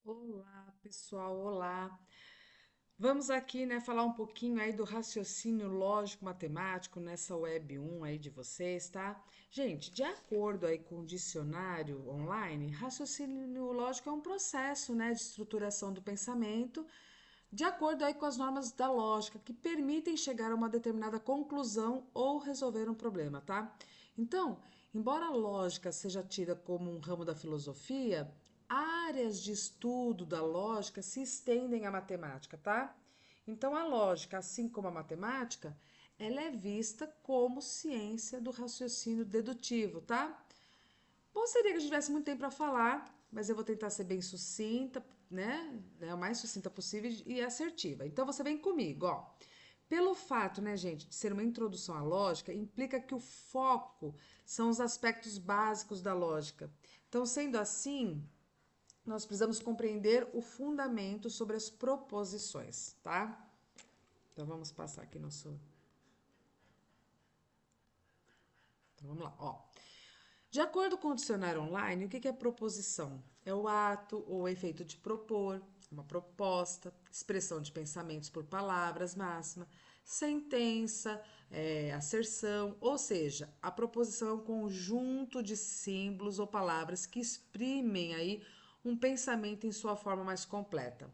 Olá, pessoal, olá. Vamos aqui, né, falar um pouquinho aí do raciocínio lógico matemático nessa web um aí de vocês, tá? Gente, de acordo aí com o dicionário online, raciocínio lógico é um processo, né, de estruturação do pensamento, de acordo aí com as normas da lógica, que permitem chegar a uma determinada conclusão ou resolver um problema, tá? Então, embora a lógica seja tida como um ramo da filosofia, áreas de estudo da lógica se estendem à matemática, tá? Então, a lógica, assim como a matemática, ela é vista como ciência do raciocínio dedutivo, tá? Bom, seria que a gente tivesse muito tempo para falar, mas eu vou tentar ser bem sucinta, né? O mais sucinta possível e assertiva. Então você vem comigo, ó. Pelo fato, né, gente, de ser uma introdução à lógica, implica que o foco são os aspectos básicos da lógica. Então, sendo assim, nós precisamos compreender o fundamento sobre as proposições, tá? Então vamos passar aqui nosso. Então vamos lá, ó. De acordo com o dicionário online, o que é proposição? É o ato ou efeito de propor, uma proposta, expressão de pensamentos por palavras máxima, sentença, asserção, ou seja, a proposição é um conjunto de símbolos ou palavras que exprimem aí um pensamento em sua forma mais completa.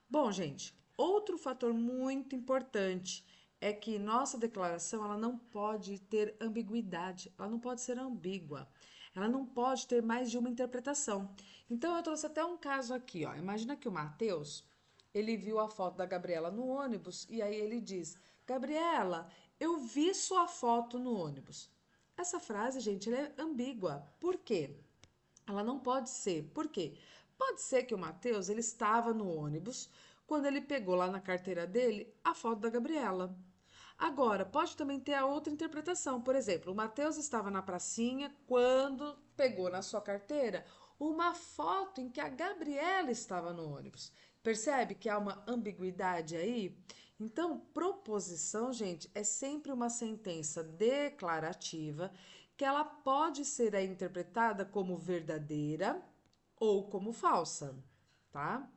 Bom, gente, outro fator muito importante é que nossa declaração ela não pode ter ambiguidade, ela não pode ser ambígua, ela não pode ter mais de uma interpretação. Então eu trouxe até um caso aqui, ó. Imagina que o Matheus, ele viu a foto da Gabriela no ônibus e aí ele diz: "Gabriela, eu vi sua foto no ônibus". Essa frase, gente, ela é ambígua. Por quê? Ela não pode ser. Por quê? Pode ser que o Matheus ele estava no ônibus quando ele pegou lá na carteira dele a foto da Gabriela. Agora, pode também ter a outra interpretação. Por exemplo, o Matheus estava na pracinha quando pegou na sua carteira uma foto em que a Gabriela estava no ônibus. Percebe que há uma ambiguidade aí? Então, proposição, gente, é sempre uma sentença declarativa que ela pode ser aí interpretada como verdadeira ou como falsa, tá?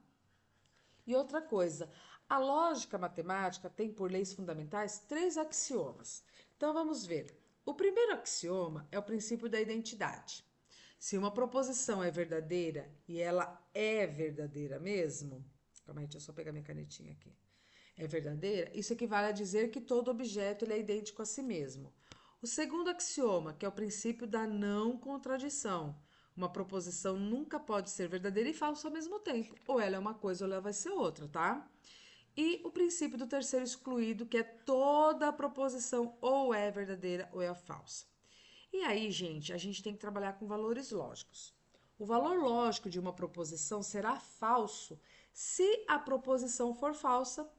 E outra coisa, a lógica matemática tem por leis fundamentais três axiomas. Então vamos ver. O primeiro axioma é o princípio da identidade. Se uma proposição é verdadeira e ela é verdadeira mesmo, calma aí, deixa eu só pegar minha canetinha aqui. É verdadeira, isso equivale a dizer que todo objeto ele é idêntico a si mesmo. O segundo axioma, que é o princípio da não contradição. Uma proposição nunca pode ser verdadeira e falsa ao mesmo tempo. Ou ela é uma coisa ou ela vai ser outra, tá? E o princípio do terceiro excluído, que é toda proposição ou é verdadeira ou é falsa. E aí, gente, a gente tem que trabalhar com valores lógicos. O valor lógico de uma proposição será falso se a proposição for falsa,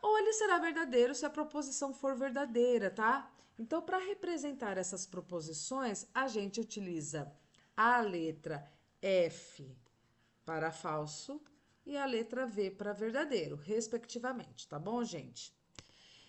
ou ele será verdadeiro se a proposição for verdadeira, tá? Então, para representar essas proposições, a gente utiliza a letra F para falso e a letra V para verdadeiro, respectivamente, tá bom, gente?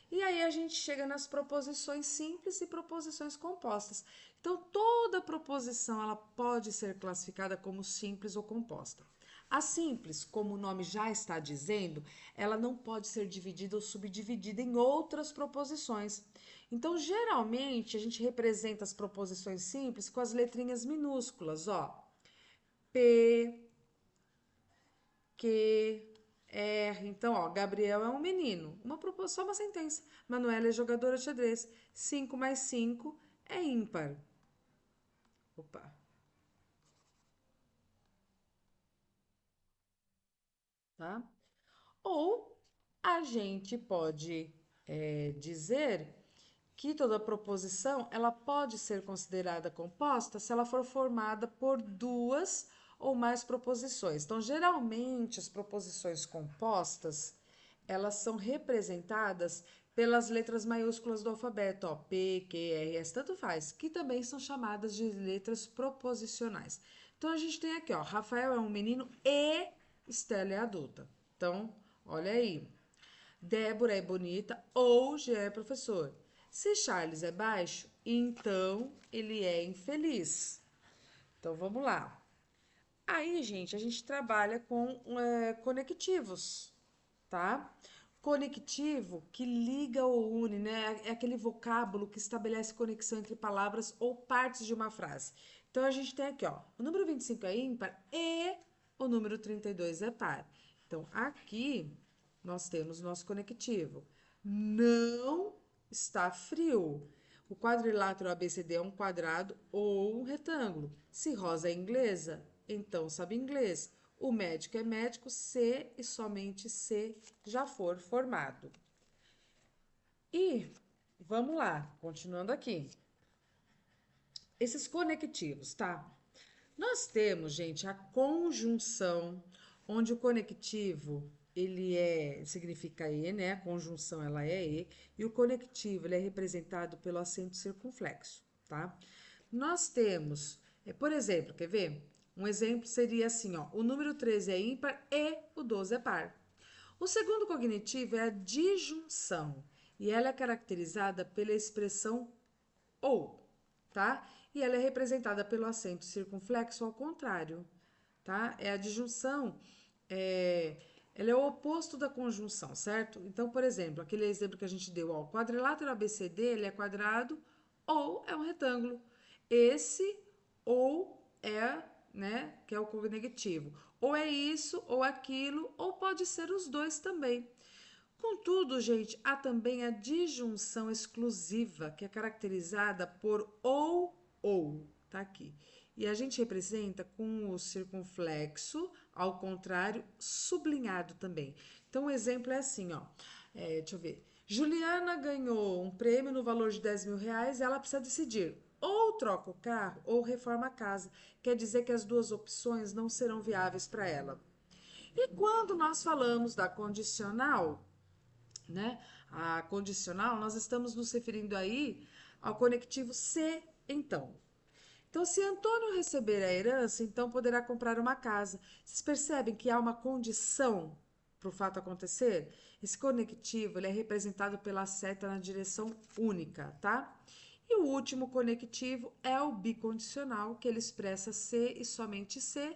E aí a gente chega nas proposições simples e proposições compostas. Então, toda proposição ela pode ser classificada como simples ou composta. A simples, como o nome já está dizendo, ela não pode ser dividida ou subdividida em outras proposições. Então, geralmente, a gente representa as proposições simples com as letrinhas minúsculas, ó. P, Q, R. Então, ó, Gabriel é um menino. Só uma sentença. Manuela é jogadora de xadrez. 5 mais 5 é ímpar. Opa, tá? Ou a gente pode dizer que toda proposição ela pode ser considerada composta se ela for formada por duas ou mais proposições. Então, geralmente, as proposições compostas elas são representadas pelas letras maiúsculas do alfabeto, ó, P, Q, R, S, tanto faz, que também são chamadas de letras proposicionais. Então, a gente tem aqui, ó, Rafael é um menino e Estela é adulta. Então, olha aí. Débora é bonita ou G é professor. Se Charles é baixo, então ele é infeliz. Então vamos lá. Aí, gente, a gente trabalha com conectivos, tá? Conectivo que liga ou une, né? É aquele vocábulo que estabelece conexão entre palavras ou partes de uma frase. Então, a gente tem aqui, ó, o número 25 é ímpar e o número 32 é par. Então, aqui nós temos nosso conectivo. Não está frio. O quadrilátero ABCD é um quadrado ou um retângulo. Se rosa é inglesa, então sabe inglês. O médico é médico se e somente se já for formado. E vamos lá, continuando aqui. Esses conectivos, tá? Nós temos, gente, a conjunção, onde o conectivo significa e, né? A conjunção ela é e o conectivo ele é representado pelo acento circunflexo, tá? Nós temos, por exemplo, quer ver? Um exemplo seria assim, ó, o número 13 é ímpar e o 12 é par. O segundo cognitivo é a disjunção e ela é caracterizada pela expressão ou, tá? E ela é representada pelo acento circunflexo ao contrário, tá? É a disjunção, ela é o oposto da conjunção, certo? Então, por exemplo, aquele exemplo que a gente deu, ó, o quadrilátero ABCD, ele é quadrado ou é um retângulo. Esse ou é, né, que é o cognitivo. Ou é isso, ou aquilo, ou pode ser os dois também. Contudo, gente, há também a disjunção exclusiva, que é caracterizada por ou, tá aqui. E a gente representa com o circunflexo, ao contrário, sublinhado também. Então, o exemplo é assim, ó. Deixa eu ver. Juliana ganhou um prêmio no valor de 10 mil reais e ela precisa decidir ou troca o carro ou reforma a casa. Quer dizer que as duas opções não serão viáveis para ela. E quando nós falamos da condicional, né? A condicional, nós estamos nos referindo aí ao conectivo se então. Então, se Antônio receber a herança, então poderá comprar uma casa. Vocês percebem que há uma condição para o fato acontecer? Esse conectivo ele é representado pela seta na direção única, tá? E o último conectivo é o bicondicional, que ele expressa se e somente se,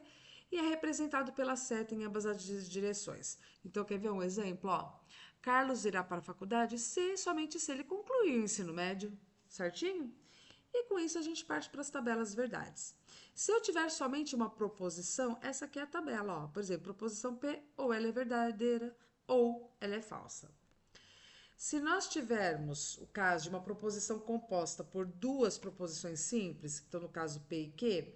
e é representado pela seta em ambas as direções. Então, quer ver um exemplo? Ó, Carlos irá para a faculdade se e somente se ele concluir o ensino médio, certinho? E com isso a gente parte para as tabelas verdades. Se eu tiver somente uma proposição, essa aqui é a tabela, ó. Por exemplo, proposição P, ou ela é verdadeira, ou ela é falsa. Se nós tivermos o caso de uma proposição composta por duas proposições simples, então no caso P e Q,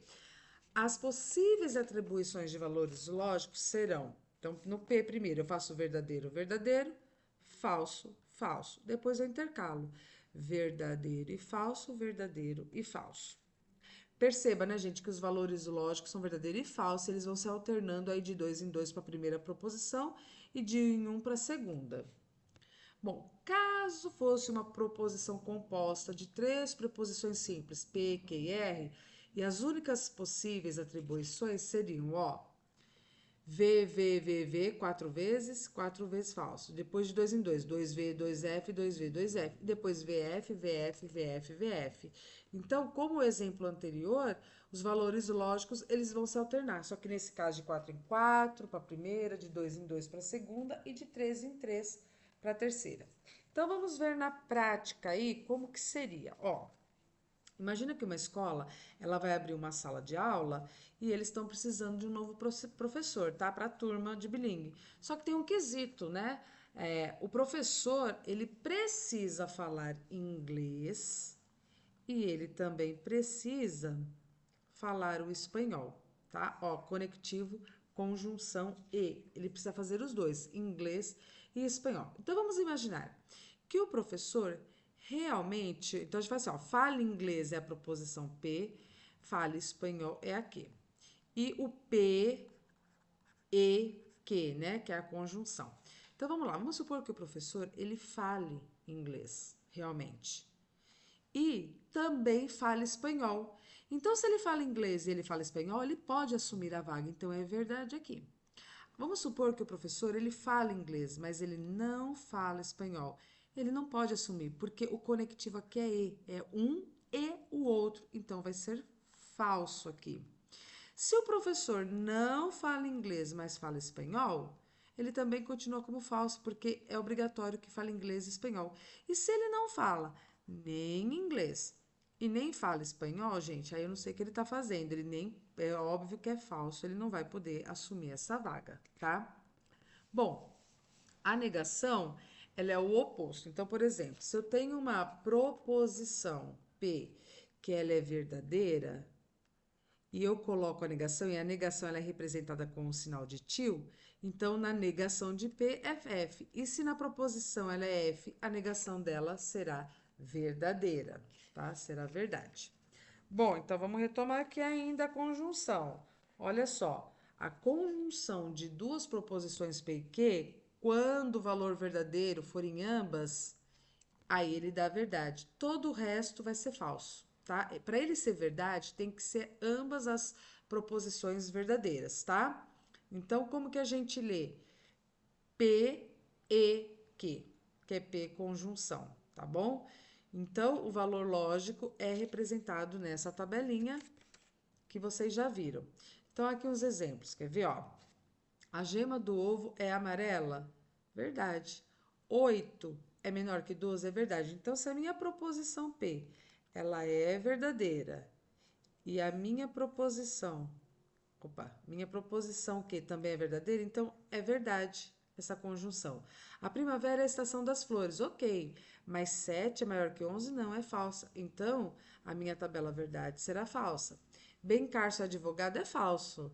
as possíveis atribuições de valores lógicos serão, então no P primeiro eu faço verdadeiro, verdadeiro, falso, falso. Depois eu intercalo verdadeiro e falso, verdadeiro e falso. Perceba, né, gente, que os valores lógicos são verdadeiro e falso, eles vão se alternando aí de dois em dois para a primeira proposição e de em um para a segunda. Bom, caso fosse uma proposição composta de três preposições simples, P, Q e R, e as únicas possíveis atribuições seriam, ó, V, quatro vezes falso. Depois de dois em dois, 2V, 2F, 2V, 2F. Depois VF, VF, VF, VF. Então, como o exemplo anterior, os valores lógicos eles vão se alternar. Só que nesse caso de 4 em 4 para a primeira, de 2 em 2 para a segunda e de 3 em 3 para a terceira. Então, vamos ver na prática aí como que seria. Ó, imagina que uma escola, ela vai abrir uma sala de aula e eles estão precisando de um novo professor, tá? Para a turma de bilingue. Só que tem um quesito, né? O professor, ele precisa falar inglês e ele também precisa falar o espanhol, tá? Ó, conectivo, conjunção e. Ele precisa fazer os dois, inglês e espanhol. Então vamos imaginar que o professor realmente. Então a gente faz assim, ó, fale inglês é a proposição P, fale espanhol é a Q. E o P, E, Q, né? Que é a conjunção. Então vamos lá, vamos supor que o professor ele fale inglês, realmente e também fala espanhol. Então, se ele fala inglês e ele fala espanhol, ele pode assumir a vaga. Então, é verdade aqui. Vamos supor que o professor ele fala inglês, mas ele não fala espanhol. Ele não pode assumir, porque o conectivo aqui é e, é um e o outro. Então, vai ser falso aqui. Se o professor não fala inglês, mas fala espanhol, ele também continua como falso, porque é obrigatório que fale inglês e espanhol. E se ele não fala nem inglês e nem fala espanhol, gente, aí eu não sei o que ele está fazendo. Ele nem, é óbvio que é falso, ele não vai poder assumir essa vaga, tá? Bom, a negação, ela é o oposto. Então, por exemplo, se eu tenho uma proposição P que ela é verdadeira, e eu coloco a negação, e a negação ela é representada com o sinal de til, então na negação de P é F. E se na proposição ela é F, a negação dela será verdadeira, tá? Será verdade. Bom, então vamos retomar aqui ainda a conjunção. Olha só, a conjunção de duas proposições P e Q, quando o valor verdadeiro for em ambas, aí ele dá verdade. Todo o resto vai ser falso, tá? Para ele ser verdade, tem que ser ambas as proposições verdadeiras, tá? Então, como que a gente lê? P, E, Q, que é P conjunção, tá bom? Então, o valor lógico é representado nessa tabelinha que vocês já viram. Então, aqui uns exemplos, quer ver, ó? A gema do ovo é amarela? Verdade. 8 é menor que 12? É verdade. Então, se a minha proposição P, ela é verdadeira, e a minha proposição Q também é verdadeira, então é verdade essa conjunção. A primavera é a estação das flores, ok, mas 7 é maior que 11? Não, é falsa. Então, a minha tabela verdade será falsa. Bencar-se advogado é falso.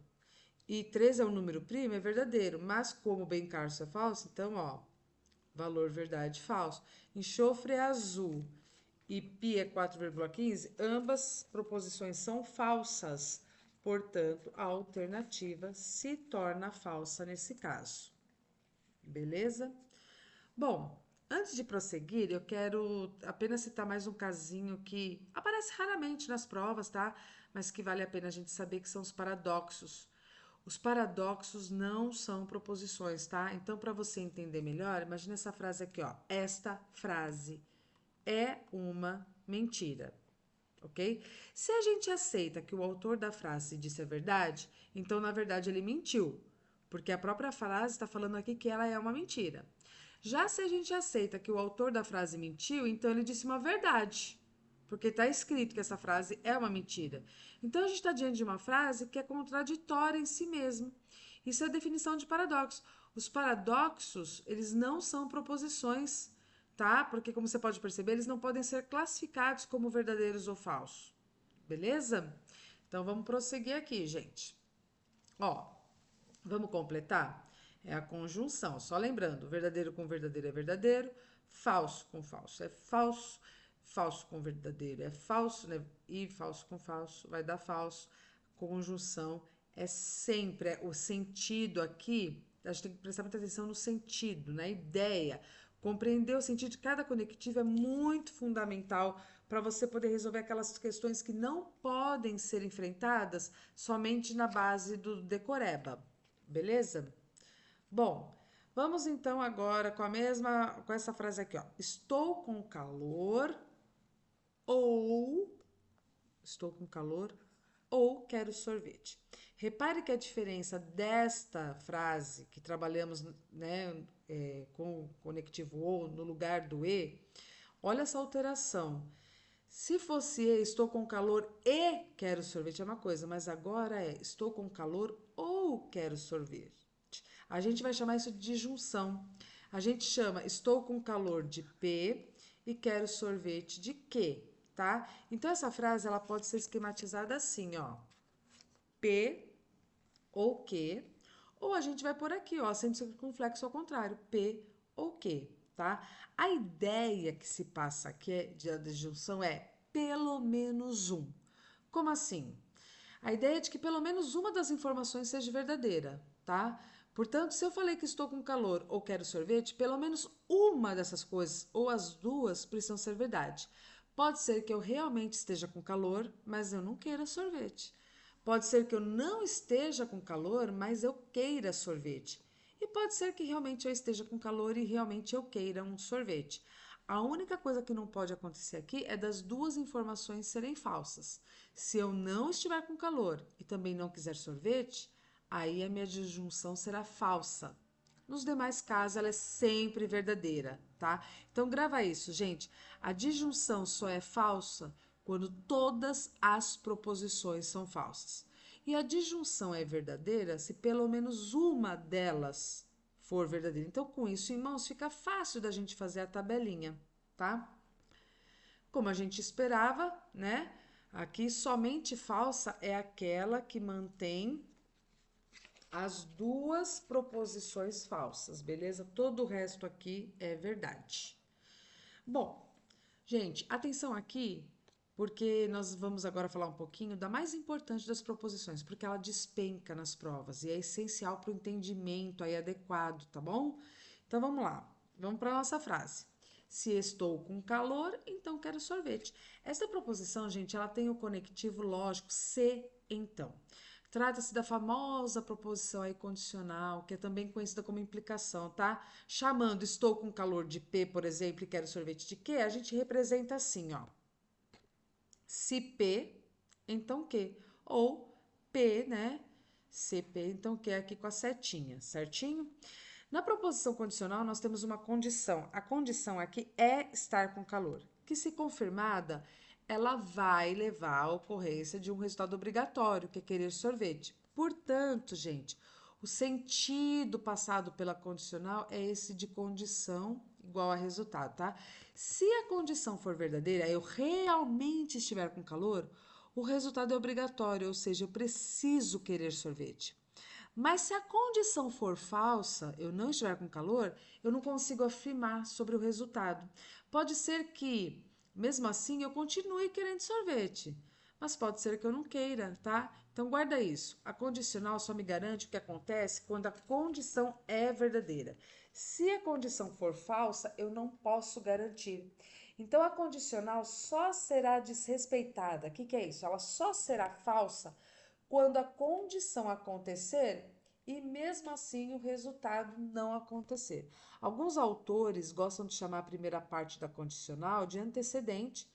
E 13 é um número primo, é verdadeiro. Mas como Bencarso é falso, então, ó, valor verdade falso. Enxofre é azul e pi é 4,15, ambas proposições são falsas. Portanto, a alternativa se torna falsa nesse caso. Beleza? Bom, antes de prosseguir, eu quero apenas citar mais um casinho que aparece raramente nas provas, tá? Mas que vale a pena a gente saber, que são os paradoxos. Os paradoxos não são proposições, tá? Então, para você entender melhor, imagine essa frase aqui, ó. Esta frase é uma mentira, ok? Se a gente aceita que o autor da frase disse a verdade, então, na verdade, ele mentiu, porque a própria frase está falando aqui que ela é uma mentira. Já se a gente aceita que o autor da frase mentiu, então ele disse uma verdade, porque está escrito que essa frase é uma mentira. Então a gente está diante de uma frase que é contraditória em si mesmo. Isso é a definição de paradoxo. Os paradoxos, eles não são proposições, tá? Porque, como você pode perceber, eles não podem ser classificados como verdadeiros ou falsos. Beleza? Então vamos prosseguir aqui, gente. Ó, vamos completar? É a conjunção. Só lembrando, verdadeiro com verdadeiro é verdadeiro, falso com falso é falso, falso com verdadeiro é falso, né? E falso com falso vai dar falso. Conjunção é sempre o sentido aqui. A gente tem que prestar muita atenção no sentido, na ideia. Compreender o sentido de cada conectivo é muito fundamental para você poder resolver aquelas questões que não podem ser enfrentadas somente na base do decoreba. Beleza? Bom, vamos então agora com essa frase aqui, ó. Ou estou com calor ou quero sorvete. Repare que a diferença desta frase que trabalhamos, né, com o conectivo ou no lugar do e, olha essa alteração. Se fosse estou com calor e quero sorvete é uma coisa, mas agora é estou com calor ou quero sorvete. A gente vai chamar isso de junção. A gente chama estou com calor de P e quero sorvete de Q, tá? Então essa frase ela pode ser esquematizada assim, ó. P ou Q, ou a gente vai por aqui, ó, acento circunflexo ao contrário, P ou Q, tá? A ideia que se passa aqui de junção é pelo menos um. Como assim? A ideia é de que pelo menos uma das informações seja verdadeira, tá? Portanto, se eu falei que estou com calor ou quero sorvete, pelo menos uma dessas coisas ou as duas precisam ser verdade. Pode ser que eu realmente esteja com calor, mas eu não queira sorvete. Pode ser que eu não esteja com calor, mas eu queira sorvete. E pode ser que realmente eu esteja com calor e realmente eu queira um sorvete. A única coisa que não pode acontecer aqui é das duas informações serem falsas. Se eu não estiver com calor e também não quiser sorvete, aí a minha disjunção será falsa. Nos demais casos, ela é sempre verdadeira, tá? Então, grava isso, gente. A disjunção só é falsa quando todas as proposições são falsas. E a disjunção é verdadeira se pelo menos uma delas for verdadeira. Então, com isso em mãos, fica fácil da gente fazer a tabelinha, tá? Como a gente esperava, né? Aqui, somente falsa é aquela que mantém as duas proposições falsas, beleza? Todo o resto aqui é verdade. Bom, gente, atenção aqui, porque nós vamos agora falar um pouquinho da mais importante das proposições, porque ela despenca nas provas e é essencial para o entendimento aí adequado, tá bom? Então vamos lá, vamos para a nossa frase. Se estou com calor, então quero sorvete. Essa proposição, gente, ela tem o conectivo lógico se então. Trata-se da famosa proposição aí condicional, que é também conhecida como implicação, tá? Chamando estou com calor de P, por exemplo, e quero sorvete de Q, a gente representa assim, ó. Se P, então Q. Ou P, né? Se P, então Q aqui com a setinha, certinho? Na proposição condicional, nós temos uma condição. A condição aqui é estar com calor, que se confirmada, ela vai levar à ocorrência de um resultado obrigatório, que é querer sorvete. Portanto, gente, o sentido passado pela condicional é esse de condição igual a resultado, tá? Se a condição for verdadeira, eu realmente estiver com calor, o resultado é obrigatório, ou seja, eu preciso querer sorvete. Mas se a condição for falsa, eu não estiver com calor, eu não consigo afirmar sobre o resultado. Pode ser que, mesmo assim, eu continue querendo sorvete, mas pode ser que eu não queira, tá? Então guarda isso. A condicional só me garante o que acontece quando a condição é verdadeira. Se a condição for falsa, eu não posso garantir. Então a condicional só será desrespeitada. O que é isso? Ela só será falsa quando a condição acontecer e mesmo assim o resultado não acontecer. Alguns autores gostam de chamar a primeira parte da condicional de antecedente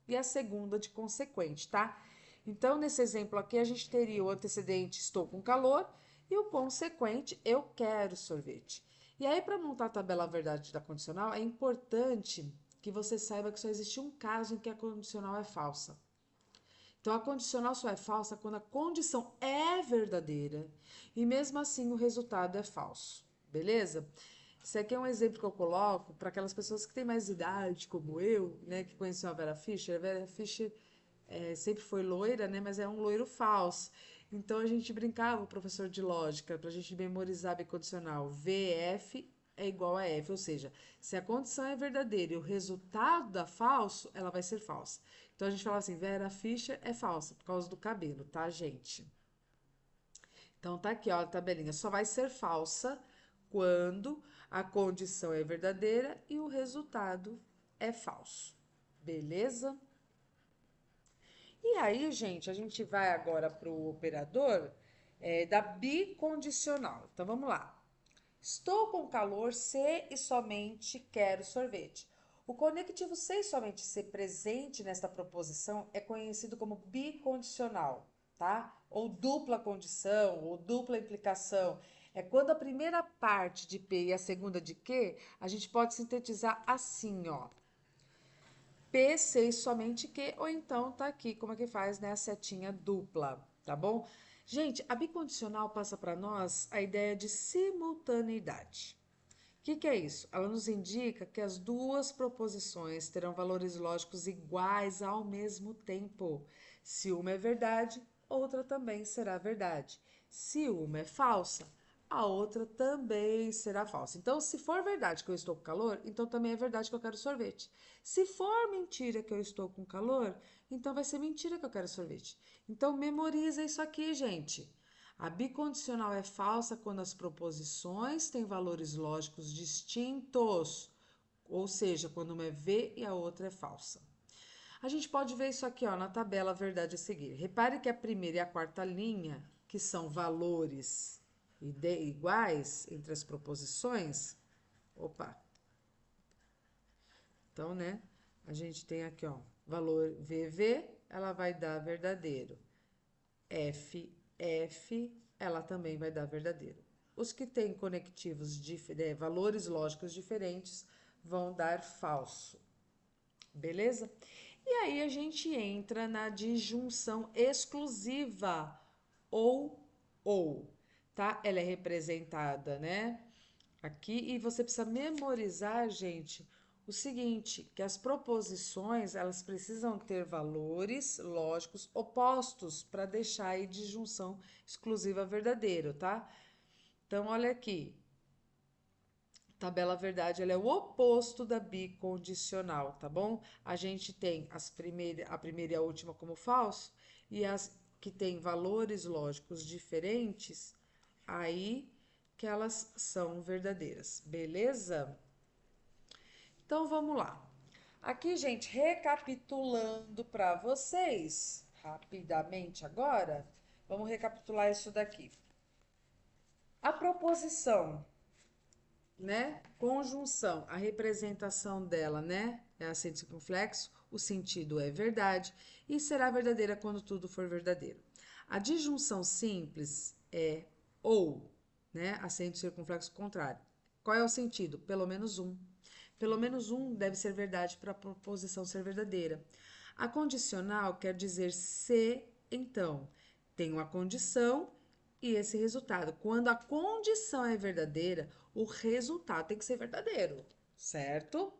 e a segunda de consequente, tá? Então, nesse exemplo aqui, a gente teria o antecedente estou com calor e o consequente eu quero sorvete. E aí, para montar a tabela verdade da condicional, é importante que você saiba que só existe um caso em que a condicional é falsa. Então, a condicional só é falsa quando a condição é verdadeira e mesmo assim o resultado é falso, beleza? Isso aqui é um exemplo que eu coloco para aquelas pessoas que têm mais idade, como eu, né, que conheciam a Vera Fischer. A Vera Fischer sempre foi loira, né, mas é um loiro falso. Então, a gente brincava, o professor de lógica, para a gente memorizar bicondicional. VF é igual a F, ou seja, se a condição é verdadeira e o resultado dá falso, ela vai ser falsa. Então a gente fala assim, Vera Fischer é falsa por causa do cabelo, tá, gente? Então tá aqui, ó, a tabelinha. Só vai ser falsa quando a condição é verdadeira e o resultado é falso. Beleza? E aí, gente, a gente vai agora para o operador da bicondicional. Então vamos lá. Estou com calor se e somente quero sorvete. O conectivo se e somente ser presente nesta proposição é conhecido como bicondicional, tá? Ou dupla condição, ou dupla implicação. É quando a primeira parte de P e a segunda de Q, a gente pode sintetizar assim, ó. P, C e somente Q, ou então tá aqui, como é que faz, né? A setinha dupla, tá bom? Gente, a bicondicional passa para nós a ideia de simultaneidade. O que é isso? Ela nos indica que as duas proposições terão valores lógicos iguais ao mesmo tempo. Se uma é verdade, outra também será verdade. Se uma é falsa, a outra também será falsa. Então, se for verdade que eu estou com calor, então também é verdade que eu quero sorvete. Se for mentira que eu estou com calor, então vai ser mentira que eu quero sorvete. Então, memoriza isso aqui, gente. A bicondicional é falsa quando as proposições têm valores lógicos distintos, ou seja, quando uma é V e a outra é falsa. A gente pode ver isso aqui, ó, na tabela verdade a seguir. Repare que a primeira e a quarta linha, que são valores iguais entre as proposições, opa, Então, né, a gente tem aqui, ó, valor VV, ela vai dar verdadeiro. FF, ela também vai dar verdadeiro. Os que têm conectivos, valores lógicos diferentes, vão dar falso. Beleza? E aí a gente entra na disjunção exclusiva ou, tá? Ela é representada, né? Aqui, e você precisa memorizar, gente, o seguinte, que as proposições, elas precisam ter valores lógicos opostos para deixar aí disjunção exclusiva verdadeiro, tá? Então, olha aqui, tabela verdade, ela é o oposto da bicondicional, tá bom? A gente tem a primeira e a última como falso, e as que têm valores lógicos diferentes, aí que elas são verdadeiras, beleza? Então vamos lá. Aqui, gente, recapitulando para vocês, rapidamente agora, vamos recapitular isso daqui. A proposição, né? Conjunção, a representação dela, né? É acento circunflexo, o sentido é verdade e será verdadeira quando tudo for verdadeiro. A disjunção simples é ou, né? Acento circunflexo contrário. Qual é o sentido? Pelo menos um. Pelo menos um deve ser verdade para a proposição ser verdadeira. A condicional quer dizer se, então, tem uma condição e esse resultado. Quando a condição é verdadeira, o resultado tem que ser verdadeiro, certo?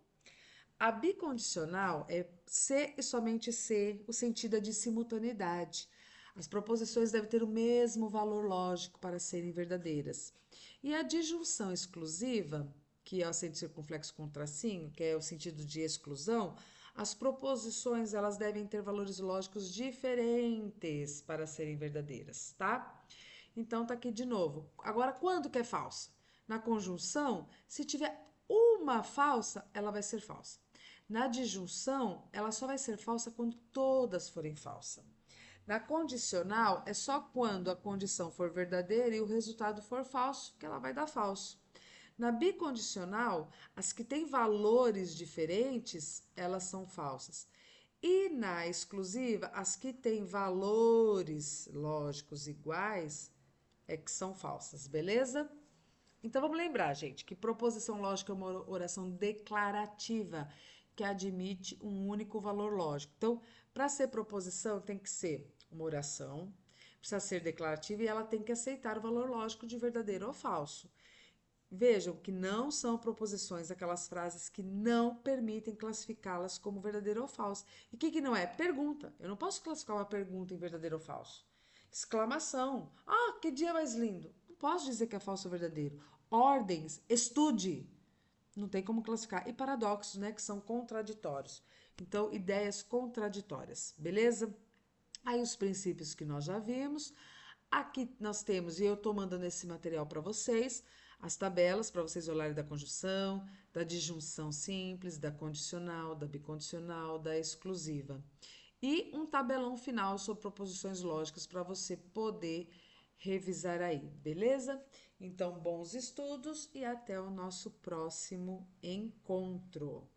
A bicondicional é se e somente se, o sentido é de simultaneidade. As proposições devem ter o mesmo valor lógico para serem verdadeiras. E a disjunção exclusiva, que é o acento circunflexo com tracinho, que é o sentido de exclusão, as proposições elas devem ter valores lógicos diferentes para serem verdadeiras, tá? Então tá aqui de novo. Agora, quando que é falsa? Na conjunção, se tiver uma falsa, ela vai ser falsa. Na disjunção, ela só vai ser falsa quando todas forem falsas. Na condicional, é só quando a condição for verdadeira e o resultado for falso que ela vai dar falso. Na bicondicional, as que têm valores diferentes, elas são falsas. E na exclusiva, as que têm valores lógicos iguais é que são falsas, beleza? Então vamos lembrar, gente, que proposição lógica é uma oração declarativa que admite um único valor lógico. Então, para ser proposição, tem que ser uma oração, precisa ser declarativa e ela tem que aceitar o valor lógico de verdadeiro ou falso. Vejam que não são proposições aquelas frases que não permitem classificá-las como verdadeiro ou falso. E o que não é? Pergunta. Eu não posso classificar uma pergunta em verdadeiro ou falso. Exclamação. Ah, que dia mais lindo. Não posso dizer que é falso ou verdadeiro. Ordens. Estude. Não tem como classificar. E paradoxos, né? Que são contraditórios. Então, ideias contraditórias. Beleza? Aí os princípios que nós já vimos. Aqui nós temos, e eu estou mandando esse material para vocês, as tabelas para vocês olharem da conjunção, da disjunção simples, da condicional, da bicondicional, da exclusiva. E um tabelão final sobre proposições lógicas para você poder revisar aí, beleza? Então, bons estudos e até o nosso próximo encontro.